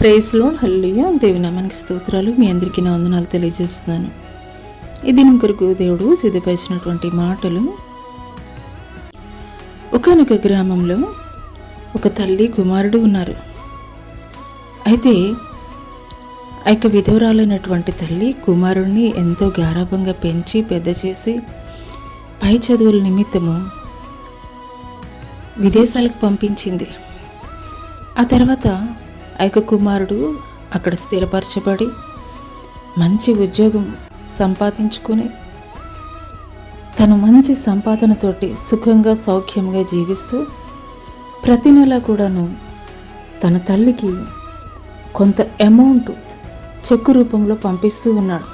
Praise lord, హల్లెలూయా. దేవుని నామానికి స్తోత్రాలు. మీ అందరికీ నా వందనాలు తెలియజేస్తున్నాను. ఈ దినం కొరకు దేవుడు సిద్ధపరిచినటువంటి మాటలు. ఒకానొక గ్రామంలో ఒక తల్లి కుమారుడు ఉన్నారు. అయితే ఆ యొక్క విధవరాలైనటువంటి తల్లి కుమారుడిని ఎంతో గారాభంగా పెంచి పెద్ద చేసి పై చదువుల నిమిత్తము విదేశాలకు పంపించింది. ఆ తర్వాత ఆ యొక్క కుమారుడు అక్కడ స్థిరపరచబడి మంచి ఉద్యోగం సంపాదించుకొని తను మంచి సంపాదనతోటి సుఖంగా సౌఖ్యంగా జీవిస్తూ ప్రతి నెల కూడాను తన తల్లికి కొంత అమౌంట్ చెక్కు రూపంలో పంపిస్తూ ఉన్నాడు.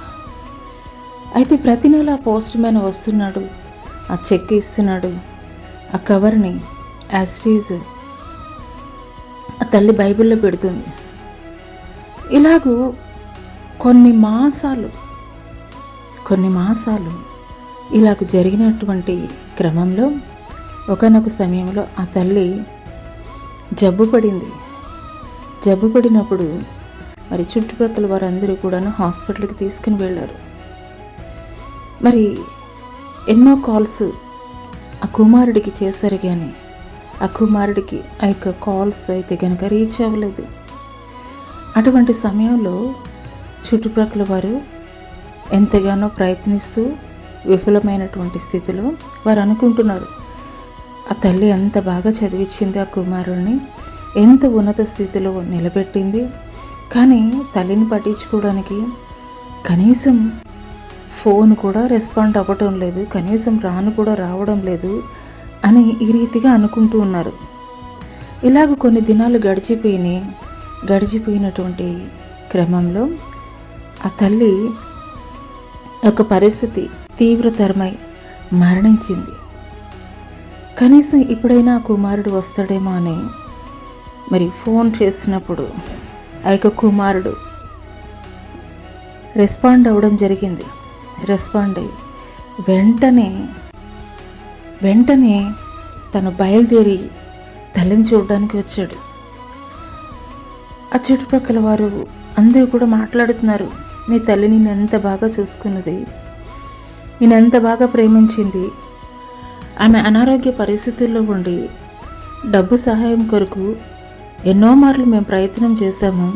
అయితే ప్రతి నెల పోస్ట్ మ్యాన్ వస్తున్నాడు, ఆ చెక్ ఇస్తున్నాడు. ఆ కవర్ని యాస్టీజ్ ఆ తల్లి బైబిల్లో పెడుతుంది. ఇలాగూ కొన్ని మాసాలు ఇలాగ జరిగినటువంటి క్రమంలో ఒకానొక సమయంలో ఆ తల్లి జబ్బు పడినప్పుడు మరి చుట్టుపక్కల వారందరూ కూడాను హాస్పిటల్కి తీసుకుని వెళ్ళారు. మరి ఎన్నో కాల్స్ ఆ కుమారుడికి చేశారు, కానీ ఆ కుమారుడికి ఆ యొక్క కాల్స్ అయితే కనుక రీచ్ అవ్వలేదు. అటువంటి సమయంలో చుట్టుప్రక్కల వారు ఎంతగానో ప్రయత్నిస్తూ విఫలమైనటువంటి స్థితిలో వారు అనుకుంటున్నారు, ఆ తల్లి ఎంత బాగా చదివించింది, ఆ కుమారుడిని ఎంత ఉన్నత స్థితిలో నిలబెట్టింది, కానీ తల్లిని పట్టించుకోవడానికి కనీసం ఫోన్ కూడా రెస్పాండ్ అవ్వటం లేదు, కనీసం రావడం లేదు అని ఈ రీతిగా అనుకుంటూ ఉన్నారు. ఇలాగ కొన్ని దినాలు గడిచిపోయినటువంటి క్రమంలో ఆ తల్లి యొక్క పరిస్థితి తీవ్రతరమై మరణించింది. కనీసం ఇప్పుడైనా ఆ కుమారుడు వస్తాడేమో అని మరి ఫోన్ చేసినప్పుడు ఆ యొక్క కుమారుడు రెస్పాండ్ అవ్వడం జరిగింది. రెస్పాండ్ అయ్యి వెంటనే తను బయలుదేరి తల్లిని చూడడానికి వచ్చాడు. ఆ చుట్టుపక్కల వారు అందరూ కూడా మాట్లాడుతున్నారు, నీ తల్లి నేను ఎంత బాగా చూసుకున్నది, నేను ఎంత బాగా ప్రేమించింది, ఆమె అనారోగ్య పరిస్థితుల్లో ఉండి డబ్బు సహాయం కొరకు ఎన్నో మార్లు మేము ప్రయత్నం చేశాము,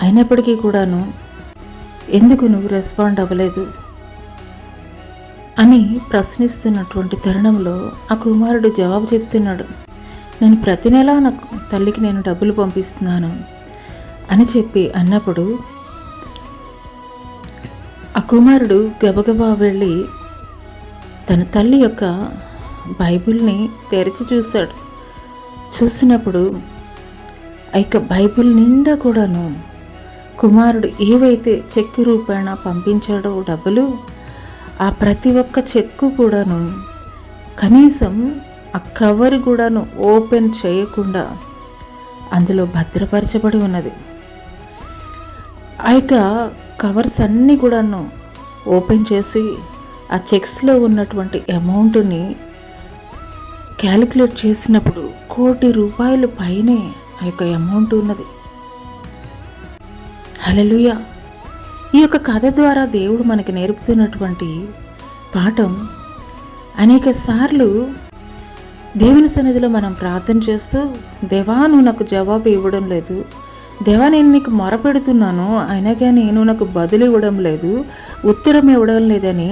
అయినప్పటికీ కూడాను ఎందుకు నువ్వు రెస్పాండ్ అవ్వలేదు అని ప్రశ్నిస్తున్నటువంటి తరుణంలో ఆ కుమారుడు జవాబు చెప్తున్నాడు, నేను ప్రతి నెలా నాకు తల్లికి నేను డబ్బులు పంపిస్తున్నాను అని అన్నప్పుడు ఆ కుమారుడు గబగబా వెళ్ళి తన తల్లి యొక్క బైబిల్ని తెరిచి చూశాడు. చూసినప్పుడు ఆ యొక్క బైబిల్ నిండా కూడాను కుమారుడు ఏవైతే చెక్కు రూపేణ పంపించాడో డబ్బులు, ఆ ప్రతి ఒక్క చెక్కు కూడాను కనీసం ఆ కవర్ కూడాను ఓపెన్ చేయకుండా అందులో భద్రపరచబడి ఉన్నది. ఆ యొక్క కవర్స్ అన్నీ కూడాను ఓపెన్ చేసి ఆ చెక్స్లో ఉన్నటువంటి అమౌంట్ని క్యాలిక్యులేట్ చేసినప్పుడు ₹1,00,00,000 పైనే ఆ యొక్క అమౌంట్ ఉన్నది. హల్లెలూయా. ఈ యొక్క కథ ద్వారా దేవుడు మనకి నేర్పుతున్నటువంటి పాఠం, అనేక సార్లు దేవుని సన్నిధిలో మనం ప్రార్థన చేస్తూ, దేవా నువ్వు నాకు జవాబు ఇవ్వడం లేదు, దేవా నేను నీకు మొరపెడుతున్నాను అయినా కానీ నువ్వు నాకు బదులు ఇవ్వడం లేదు, ఉత్తరం ఇవ్వడం లేదని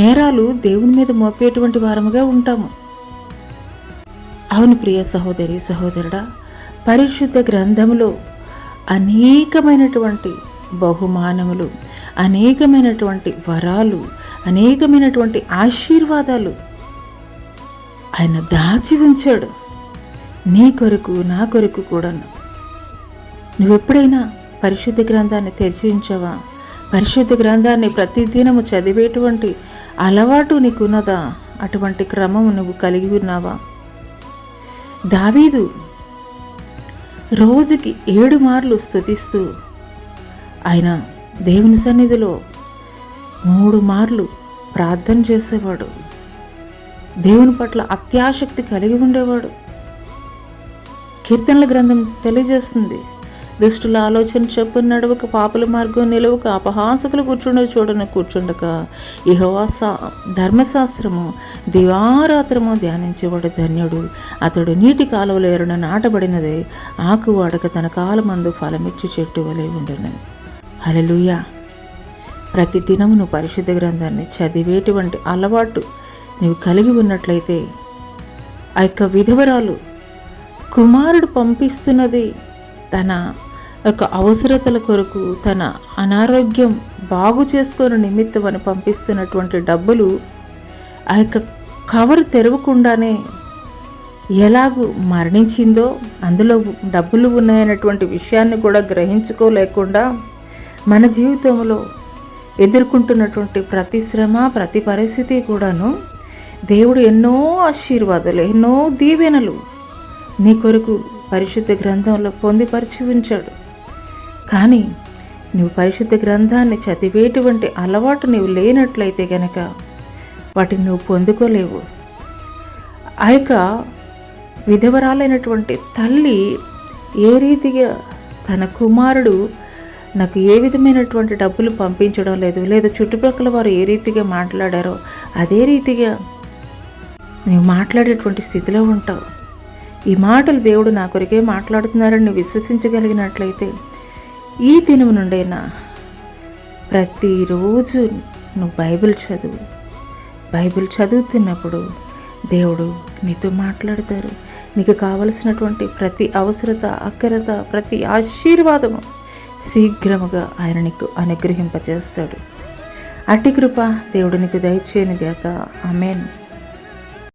నేరాలు దేవుని మీద మోపేటువంటి వారముగా ఉంటాము. అవును ప్రియ సహోదరి సహోదరుడా, పరిశుద్ధ గ్రంథములో అనేకమైనటువంటి బహుమానములు, అనేకమైనటువంటి వరాలు, అనేకమైనటువంటి ఆశీర్వాదాలు ఆయన దాచి ఉంచాడు నీ కొరకు నా కొరకు కూడా. నువ్వెప్పుడైనా పరిశుద్ధ గ్రంథాన్ని తెరిచి ఉంచావా? పరిశుద్ధ గ్రంథాన్ని ప్రతిదినము చదివేటువంటి అలవాటు నీకున్నదా? అటువంటి క్రమము నువ్వు కలిగి ఉన్నావా? దావీదు రోజుకి 7 మార్లు స్తుతిస్తూ ఆయన దేవుని సన్నిధిలో 3 మార్లు ప్రార్థన చేసేవాడు. దేవుని పట్ల అత్యాసక్తి కలిగి ఉండేవాడు. కీర్తనల గ్రంథం తెలియజేస్తుంది, దుష్టుల ఆలోచన చొప్పున నడవక, పాపుల మార్గం నిలవక, అపహాసకులు కూర్చుండక, యెహోవా ధర్మశాస్త్రము దివారాత్రము ధ్యానించేవాడు ధన్యుడు. అతడు నీటి కాలువలో ఎరున నాటబడినదే, ఆకు వాడక తన కాలమందు ఫలమిచ్చి చెట్టు వలె ఉండును. హల్లెలూయా. ప్రతి దినము నువ్వు పరిశుద్ధ గ్రంథాన్ని చదివేటువంటి అలవాటు నువ్వు కలిగి ఉన్నట్లయితే, ఆ యొక్క విధవరాలు కుమారుడు పంపిస్తున్నది తన యొక్క అవసరతల కొరకు, తన అనారోగ్యం బాగు చేసుకొని నిమిత్తం అని పంపిస్తున్నటువంటి డబ్బులు ఆ యొక్క కవర్ తెరవకుండానే ఎలాగూ మరణించిందో, అందులో డబ్బులు ఉన్నాయన్నటువంటి విషయాన్ని కూడా గ్రహించుకోలేకుండా మన జీవితంలో ఎదుర్కొంటున్నటువంటి ప్రతి శ్రమ, ప్రతి పరిస్థితి కూడాను దేవుడు ఎన్నో ఆశీర్వాదాలు, ఎన్నో దీవెనలు నీ కొరకు పరిశుద్ధ గ్రంథంలో పొందిపరిచి ఉంచాడు. కానీ నువ్వు పరిశుద్ధ గ్రంథాన్ని చదివేటువంటి అలవాటు నువ్వు లేనట్లయితే గనక వాటిని నువ్వు పొందుకోలేవు. ఆ యొక్క విధవరాలైనటువంటి తల్లి ఏ రీతిగా తన కుమారుడు నాకు ఏ విధమైనటువంటి డబ్బులు పంపించడం లేదు, లేదా చుట్టుపక్కల వారు ఏ రీతిగా మాట్లాడారో అదే రీతిగా నువ్వు మాట్లాడేటువంటి స్థితిలో ఉంటావు. ఈ మాటలు దేవుడు నా కొరికే మాట్లాడుతున్నారని నువ్వు విశ్వసించగలిగినట్లయితే ఈ దినం నుండైనా ప్రతిరోజు నువ్వు బైబిల్ చదువు. బైబిల్ చదువుతున్నప్పుడు దేవుడు నీతో మాట్లాడతారు. నీకు కావలసినటువంటి ప్రతి అవసరత, అక్కరత, ప్రతి ఆశీర్వాదము శీఘ్రముగా ఆయన నీకు అనుగ్రహింపచేస్తాడు. అట్టి కృప దేవుడు నీకు దయచేయను గాక. ఆమేన్.